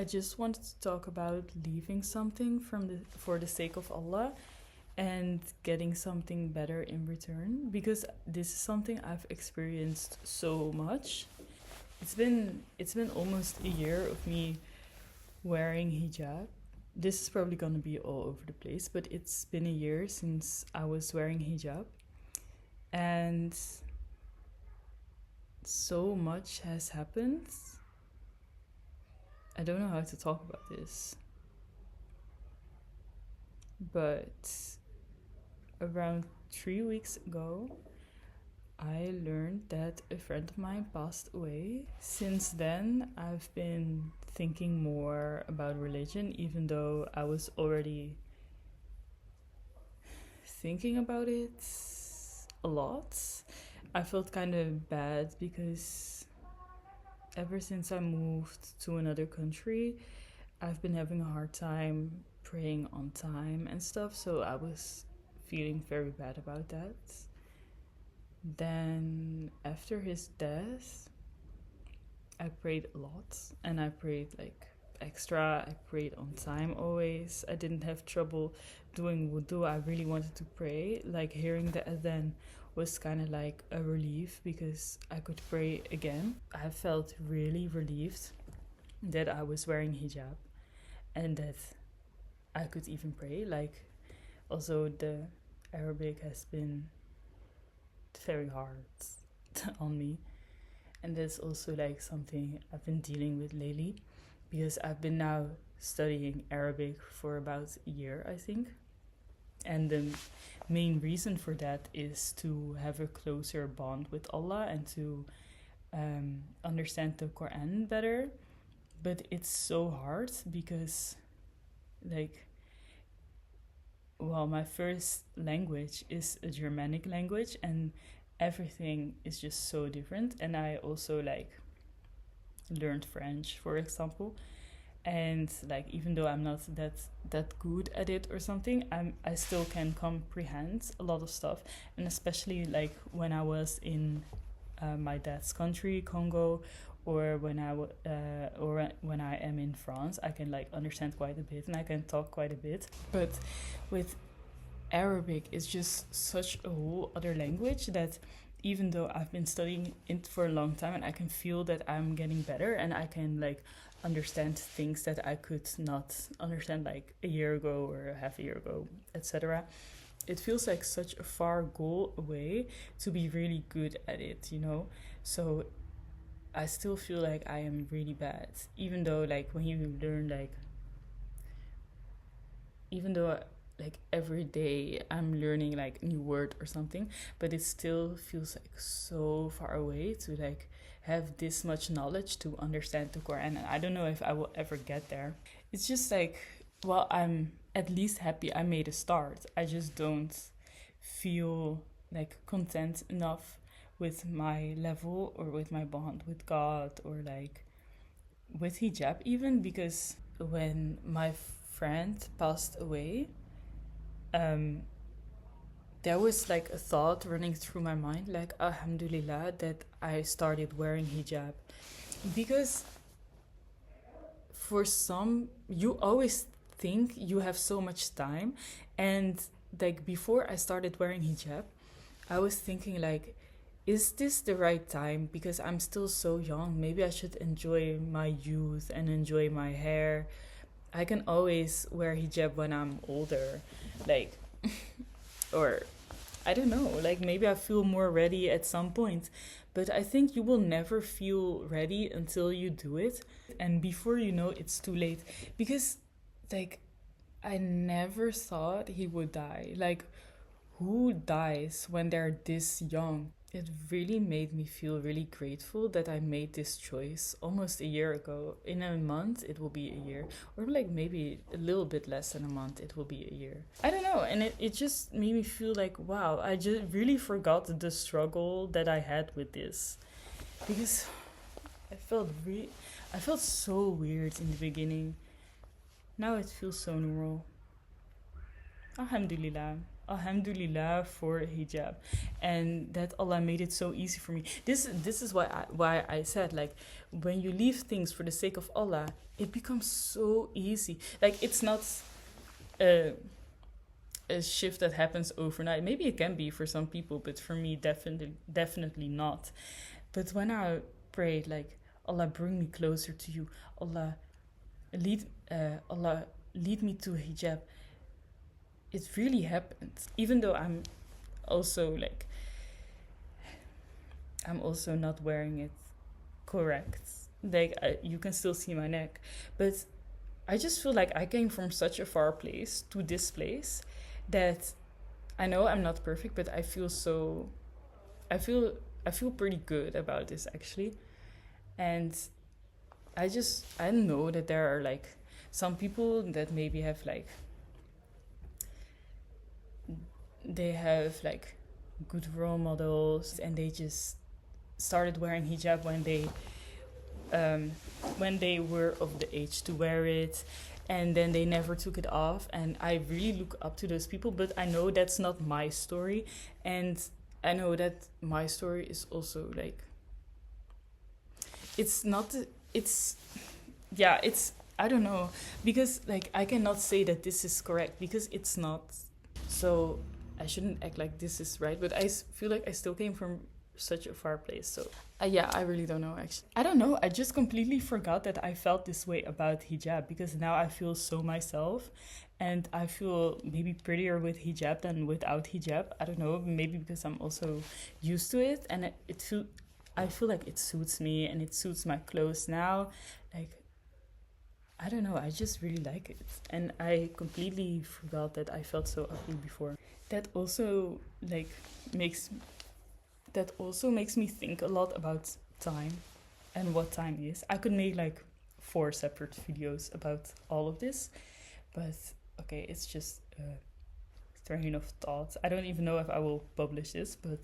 I just wanted to talk about leaving something for the sake of Allah and getting something better in return, because this is something I've experienced so much. It's been almost a year of me wearing hijab. This is probably going to be all over the place, but it's been a year since I was wearing hijab, and so much has happened. I don't know how to talk about this, but around 3 weeks ago, I learned that a friend of mine passed away. Since then, I've been thinking more about religion, even though I was already thinking about it a lot. I felt kind of bad because ever since I moved to another country, I've been having a hard time praying on time and stuff, so I was feeling very bad about that. Then after his death, I prayed a lot, and I prayed like extra. I prayed on time always. I didn't have trouble doing wudu. I really wanted to pray. Like hearing the adhan was kind of like a relief because I could pray again. I felt really relieved that I was wearing hijab and that I could even pray. Like, also the Arabic has been very hard on me, and that's also like something I've been dealing with lately, because I've been now studying Arabic for about a year, I think, and the main reason for that is to have a closer bond with Allah and to understand the Quran better. But it's so hard because, like, well, my first language is a Germanic language, and everything is just so different. And I also like learned French, for example, and like even though I'm not that good at it or something, I still can comprehend a lot of stuff. And especially like when I was in my dad's country, Congo, or when I am in France, I can like understand quite a bit and I can talk quite a bit. But with Arabic, it's just such a whole other language that even though I've been studying it for a long time and I can feel that I'm getting better and I can like understand things that I could not understand like a year ago or half a year ago, etc. It feels like such a far goal away to be really good at it, you know? So I still feel like I am really bad, even though like when you learn even though like every day I'm learning like a new word or something, but it still feels like so far away to like have this much knowledge to understand the Quran, and I don't know if I will ever get there. It's just like, well, I'm at least happy I made a start. I just don't feel like content enough with my level or with my bond with God or like with hijab even, because when my friend passed away, there was like a thought running through my mind like, alhamdulilah that I started wearing hijab, because for some you always think you have so much time, and like before I started wearing hijab I was thinking like, is this the right time? Because I'm still so young. Maybe I should enjoy my youth and enjoy my hair. I can always wear hijab when I'm older. Like, or I don't know, like maybe I feel more ready at some point. But I think you will never feel ready until you do it. And before you know, it's too late. Because, like, I never thought he would die. Like, who dies when they're this young? It really made me feel really grateful that I made this choice almost a year ago. In a month, it will be a year. Or like maybe a little bit less than a month, it will be a year. I don't know. And it just made me feel like, wow, I just really forgot the struggle that I had with this. Because I felt so weird in the beginning. Now it feels so normal. Alhamdulillah. alhamdulilah for hijab, and that Allah made it so easy for me. This is why I said, like, when you leave things for the sake of Allah, it becomes so easy. Like, it's not a shift that happens overnight. Maybe it can be for some people, but for me, definitely not. But when I prayed, like, Allah, bring me closer to you, Allah lead me to hijab, it really happened. Even though I'm also not wearing it correct, like, you can still see my neck, but I just feel like I came from such a far place to this place that I know I'm not perfect, but I feel pretty good about this, actually. And I know that there are, like, some people that maybe have, like, they have, like, good role models, and they just started wearing hijab when they were of the age to wear it, and then they never took it off. And I really look up to those people, but I know that's not my story, and I know that my story is also, like, it's I don't know, because, like, I cannot say that this is correct because it's not. So I shouldn't act like this is right, but I feel like I still came from such a far place. So yeah, I really don't know, actually. I don't know, I just completely forgot that I felt this way about hijab, because now I feel so myself, and I feel maybe prettier with hijab than without hijab. I don't know, maybe because I'm also used to it, and I feel like it suits me and it suits my clothes now. Like, I don't know, I just really like it. And I completely forgot that I felt so ugly before. That also makes me think a lot about time and what time is. I could make, like, 4 separate videos about all of this, but okay, it's just a train of thought. I don't even know if I will publish this, but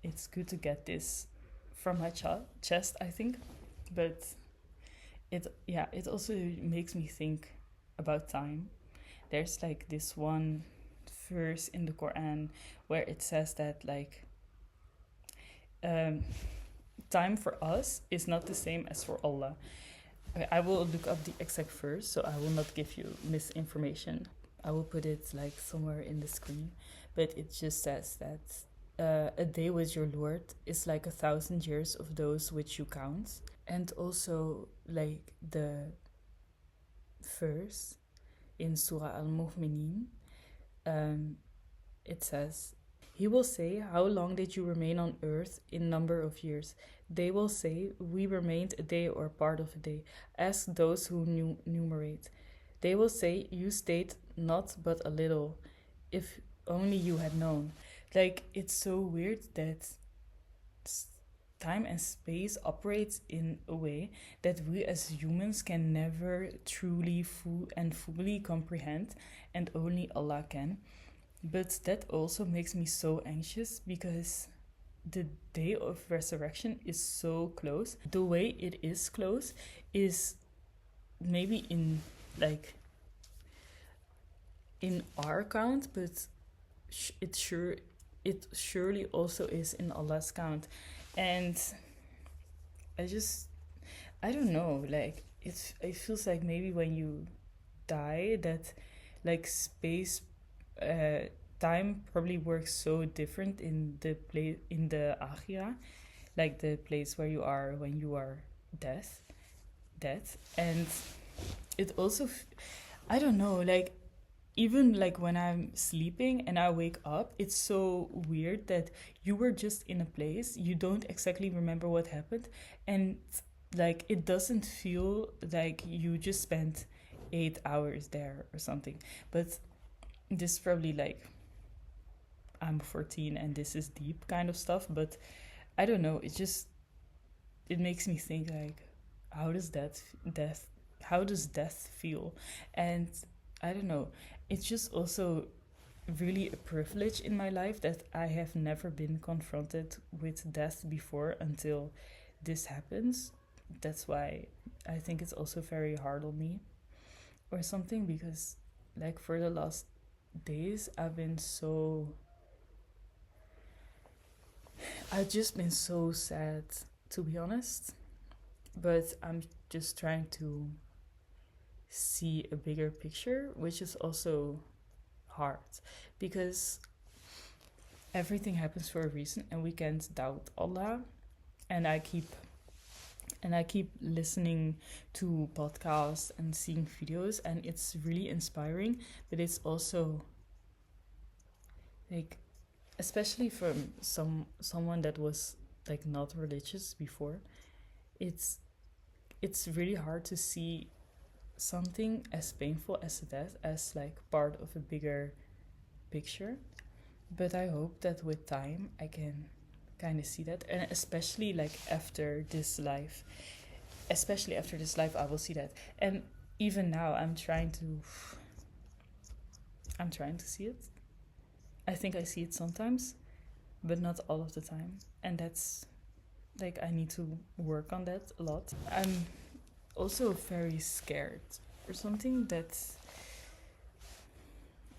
it's good to get this from my chest, I think. But it also makes me think about time. There's, like, this one verse in the Quran where it says that, like, time for us is not the same as for Allah. I will look up the exact verse, so I will not give you misinformation. I will put it, like, somewhere in the screen, but it just says that a day with your Lord is like 1,000 years of those which you count. And also, like, the verse in Surah Al-Mu'mineen, it says, He will say, how long did you remain on earth in number of years? They will say, we remained a day or part of a day. Ask those who numerate. They will say, you stayed not but a little, if only you had known. Like, it's so weird that time and space operates in a way that we as humans can never truly fully comprehend, and only Allah can. But that also makes me so anxious, because the day of resurrection is so close. The way it is close is maybe in our count, but it surely also is in Allah's count. And I don't know, like, it feels like maybe when you die, that, like, space, time probably works so different in the akhirah, like the place where you are when you are dead. And it also, I don't know, like, even, like, when I'm sleeping and I wake up, it's so weird that you were just in a place, you don't exactly remember what happened, and, like, it doesn't feel like you just spent 8 hours there or something. But this is probably, like, I'm 14 and this is deep kind of stuff, but I don't know, it makes me think, like, how does death feel? And I don't know, it's just also really a privilege in my life that I have never been confronted with death before until this happens. That's why I think it's also very hard on me or something, because, like, for the last days I've just been so sad, to be honest. But I'm just trying to see a bigger picture, which is also hard because everything happens for a reason and we can't doubt Allah. And I keep listening to podcasts and seeing videos, and it's really inspiring, but it's also like, especially from someone that was like not religious before, it's really hard to see something as painful as that as like part of a bigger picture. But I hope that with time I can kind of see that, and especially after this life I will see that. And even now I'm trying to see it. I think I see it sometimes, but not all of the time, and that's like, I need to work on that a lot. I'm also very scared or something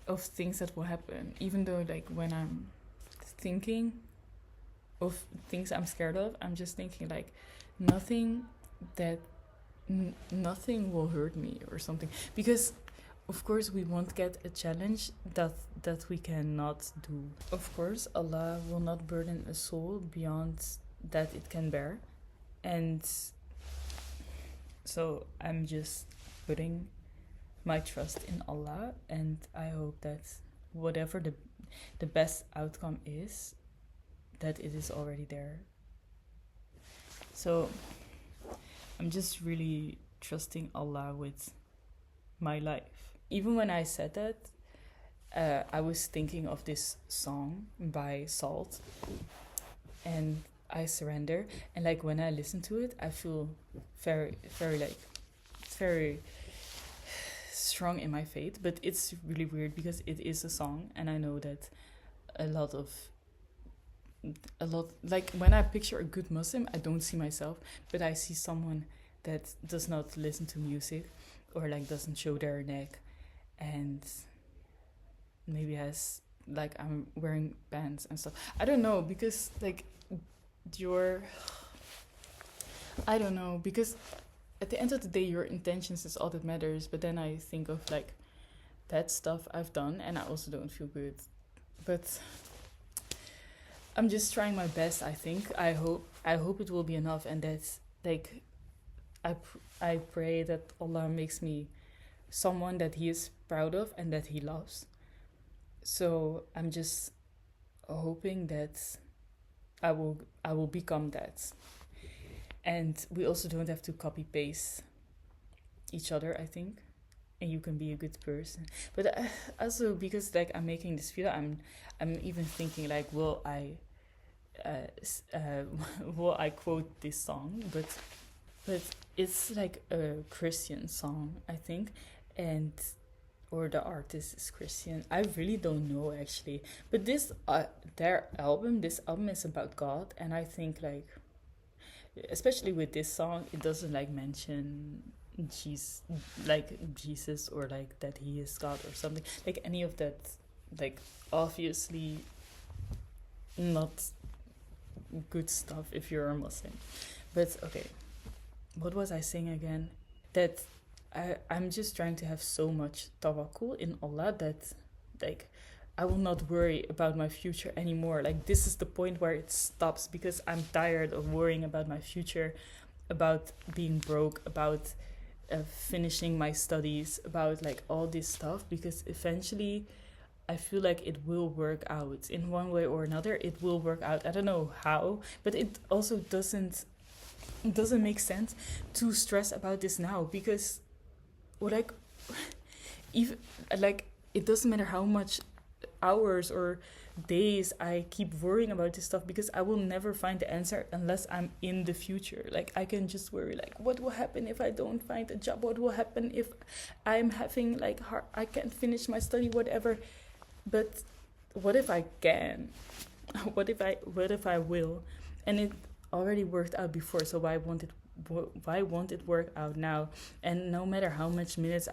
of things that will happen, even though like when I'm thinking of things I'm scared of, I'm just thinking like nothing will hurt me or something, because of course we won't get a challenge that we cannot do. Of course Allah will not burden a soul beyond that it can bear, and so I'm just putting my trust in Allah, and I hope that whatever the best outcome is, that it is already there. So I'm just really trusting Allah with my life. Even when I said that, I was thinking of this song by SAULT, and I Surrender, and like when I listen to it I feel very very strong in my faith. But it's really weird because it is a song, and I know that a lot like when I picture a good Muslim, I don't see myself, but I see someone that does not listen to music or like doesn't show their neck, and maybe has like, I'm wearing pants and stuff. I don't know, because like I don't know, because at the end of the day your intentions is all that matters. But then I think of like that stuff I've done, and I also don't feel good. But I'm just trying my best. I think I hope it will be enough, and that's like I pray that Allah makes me someone that He is proud of and that He loves. So I'm just hoping that I will become that. And we also don't have to copy paste each other, I think, and you can be a good person. But also because like I'm making this video, I'm even thinking like, will I quote this song? But it's like a Christian song, I think, or the artist is Christian. I really don't know actually. But this album is about God, and I think like, especially with this song, it doesn't like mention Jesus or like that He is God or something, like any of that, like obviously not good stuff if you're a Muslim. But okay, what was I saying again? That I'm just trying to have so much tawakkul in Allah that like I will not worry about my future anymore. Like this is the point where it stops, because I'm tired of worrying about my future, about being broke, about finishing my studies, about like all this stuff, because eventually I feel like it will work out in one way or another. It will work out. I don't know how, but it also doesn't make sense to stress about this now, because like even like it doesn't matter how much hours or days I keep worrying about this stuff, because I will never find the answer unless I'm in the future. Like I can just worry like, what will happen if I don't find a job? What will happen if I'm having like I can't finish my study, whatever. But what if I can? What if I will? And it already worked out before, so why won't it work out now? And no matter how much minutes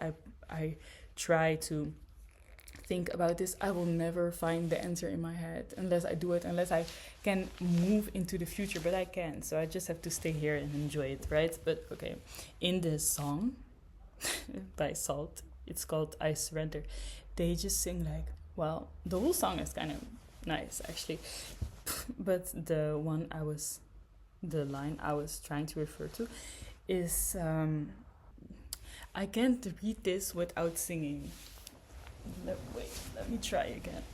I try to think about this, I will never find the answer in my head unless I do it, unless I can move into the future, but I can't. So I just have to stay here and enjoy it, right? But okay, in this song by SAULT, it's called I Surrender. They just sing like, well, the whole song is kind of nice actually, but the line I was trying to refer to is I can't read this without singing. Let me try again.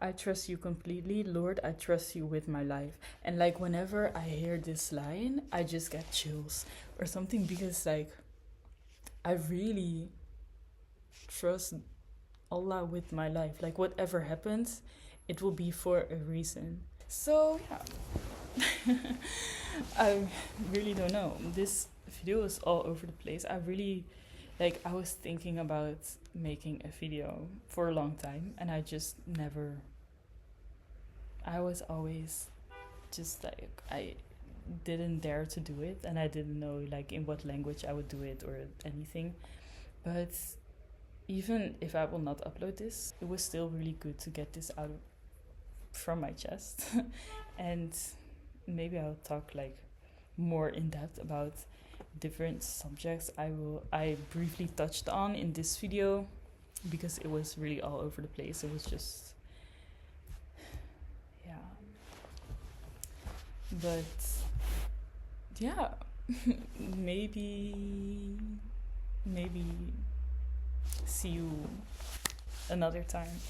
I trust you completely, Lord, I trust you with my life. And like whenever I hear this line, I just get chills or something, because like I really trust Allah with my life. Like whatever happens, it will be for a reason. So yeah. I really don't know. This video is all over the place. I was thinking about making a video for a long time, and I just never, I was always just like, I didn't dare to do it, and I didn't know like in what language I would do it or anything. But even if I will not upload this, it was still really good to get this out from my chest. And maybe I'll talk like more in depth about different subjects I briefly touched on in this video, because it was really all over the place. It was just, yeah. But yeah, maybe see you another time,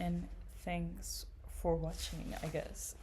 and thanks for watching, I guess.